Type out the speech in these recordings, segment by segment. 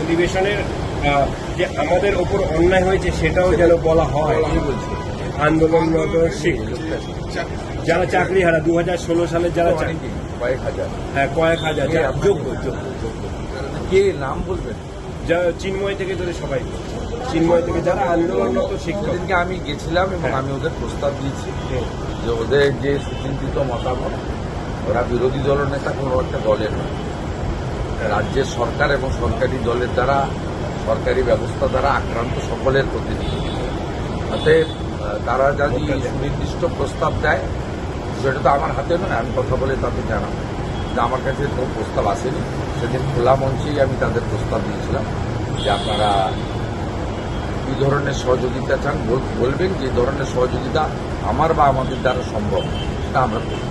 অধিবেশনের যে আমাদের ওপর অন্যায় হয়েছে সেটাও যেন বলা হয়। আন্দোলনরত শিক্ষক যারা চাকরি হারা 2016 সালে যারা কয়েক হাজার, হ্যাঁ কয়েক হাজার যারা যোগ্য কে নাম বলবেন? যারা চিন্ময় থেকে ধরে সবাই, চিন্ময় থেকে যারা আন্দোলনরত শিক্ষক। সেদিনকে আমি গেছিলাম এবং আমি ওদের প্রস্তাব দিয়েছি যে ওদের যে সুচিন্তিত মতামত, ওরা বিরোধী দলনেতা কোনো একটা দলের নয়, রাজ্যের সরকার এবং সরকারি দলের দ্বারা, সরকারি ব্যবস্থা দ্বারা আক্রান্ত সকলের প্রতিনিধি। অতএব তারা যদি সুনির্দিষ্ট প্রস্তাব দেয়, সেটা তো আমার হাতে নয়, আমি কথা বলে তাদের জানাবো যে আমার কাছে কোনো প্রস্তাব আসেনি। সেদিন খোলা মঞ্চেই আমি তাদের প্রস্তাব দিয়েছিলাম যে আপনারা কী ধরনের সহযোগিতা চান বলবেন, যে ধরনের সহযোগিতা আমার বা আমাদের দ্বারা সম্ভব সেটা আমরা করব।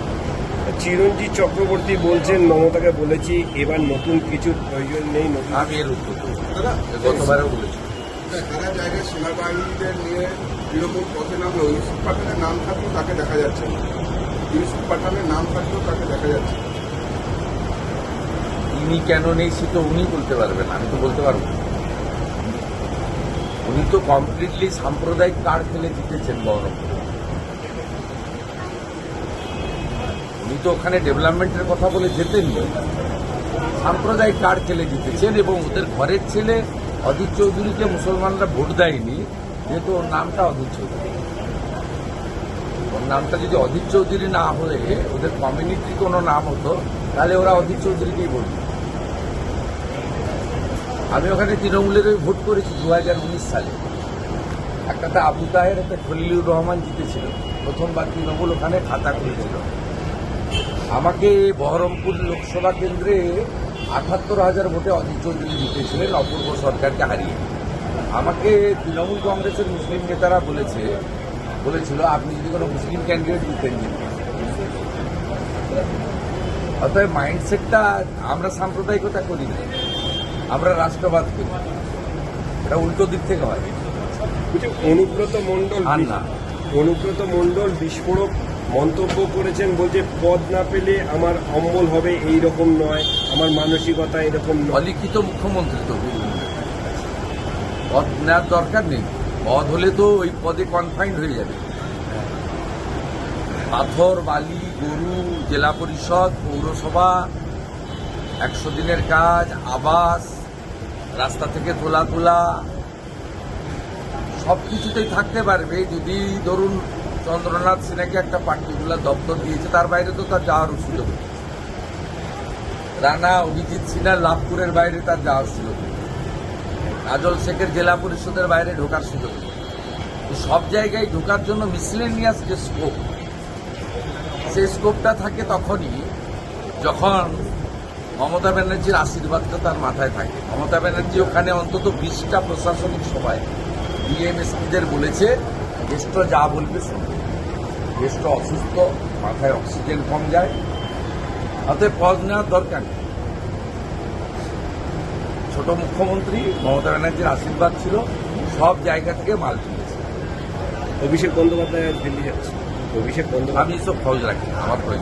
চিরঞ্জিত চক্রবর্তী বলছেন মমতাকে বলেছি এবার নতুন কিছু প্রয়োজন নেই। আমি এর উত্তর দেব, গতবারেও বলেছি। সারা জায়গায় সেনাবাহিনীদের নিয়ে তৃণমূল পথে নামে ইউসুফ পাঠানের নাম থাকলেও তাকে দেখা যাচ্ছে না, ইউসুফ পাঠানের নাম থাকলেও তাকে দেখা যাচ্ছে না। তিনি কেন নেই সে তো উনি বলতে পারবেন, আমি তো বলতে পারবো না। উনি তো কমপ্লিটলি সাম্প্রদায়িক কার্ড খেলে জিতেছেন বহরমপুরে। উনি তো ওখানে ডেভেলপমেন্টের কথা বলে জেতেননি, সাম্প্রদায়িক কার্ড খেলে জিতেছেন। এবং ওদের ঘরের ছেলে অধীর চৌধুরীকে মুসলমানরা ভোট দেয়নি, যেহেতু ওর নামটা অধীর চৌধুরী। ওর নামটা যদি অধীর চৌধুরী না হয়ে ওদের কমিউনিটির কোনো নাম হতো, তাহলে ওরা অধীর চৌধুরীকেই ভোট দিত। আমি ওখানে তৃণমূলের ভোট করেছি 2019 সালে। একটাতে আবু তাহের, একটা খলিলুর রহমান জিতেছিল। প্রথমবার তৃণমূল ওখানে খাতা খুলেছিল। আমাকে বহরমপুর লোকসভা কেন্দ্রে 78,000 ভোটে অধীর চৌধুরী জিতেছিলেন অপূর্ব সরকারকে হারিয়ে। আমাকে তৃণমূল কংগ্রেসের মুসলিম নেতারা বলেছিল আপনি যদি কোনো মুসলিম ক্যান্ডিডেট জিতেন। অতএব মাইন্ডসেটটা, আমরা সাম্প্রদায়িকতা করি না, আমরা রাষ্ট্রবাদ করি। এটা উল্টো দিক থেকে হয়। অনুব্রত মণ্ডল বিস্ফোরক মন্তব্য করেছেন, বলছে পদ না পেলে আমার অম্বল হবে, এই রকম নয়, আমার মানসিকতা এরকম নয়। অলিখিত মুখ্যমন্ত্রী তো পদ নেওয়ার দরকার নেই। পদ হলে তো ওই পদে কনফাইন্ড হয়ে যাবে। পাথর, বালি, গরু, জেলা পরিষদ, পৌরসভা, 100 দিনের কাজ, আবাস, রাস্তা থেকে তোলা সব কিছুতেই থাকতে পারবে। যদি ধরুন চন্দ্রনাথ সিনহাকে একটা পার্টিকুলার দপ্তর দিয়েছে, তার বাইরে তো তার যাওয়ার সুযোগ নেই। রানা অভিজিৎ সিনহার লাভপুরের বাইরে তার যাওয়ার সুযোগ নেই। কাজল শেখের জেলা পরিষদের বাইরে ঢোকার সুযোগ নেই। সব জায়গায় ঢোকার জন্য মিসলেনিয়াস যে স্কোপ, সেই স্কোপটা থাকে তখনই যখন মমতা ব্যানার্জির আশীর্বাদটা তার মাথায় থাকে। মমতা ব্যানার্জি ওখানে অন্তত 20টা প্রশাসনিক সভায় ডিএমএসপিদের বলেছে দেশটা যা বলবে শুনবে। দেশটা অসুস্থ, মাথায় অক্সিজেন কম যায়, অতএব পদ নেওয়ার দরকার নেই। ছোট মুখ্যমন্ত্রী, মমতা ব্যানার্জির আশীর্বাদ ছিল, সব জায়গা থেকে মাল তুলেছে। অভিষেক বন্দ্যোপাধ্যায় দিল্লি যাচ্ছে। আমি সব খোঁজ রাখি, আমার প্রয়োজন।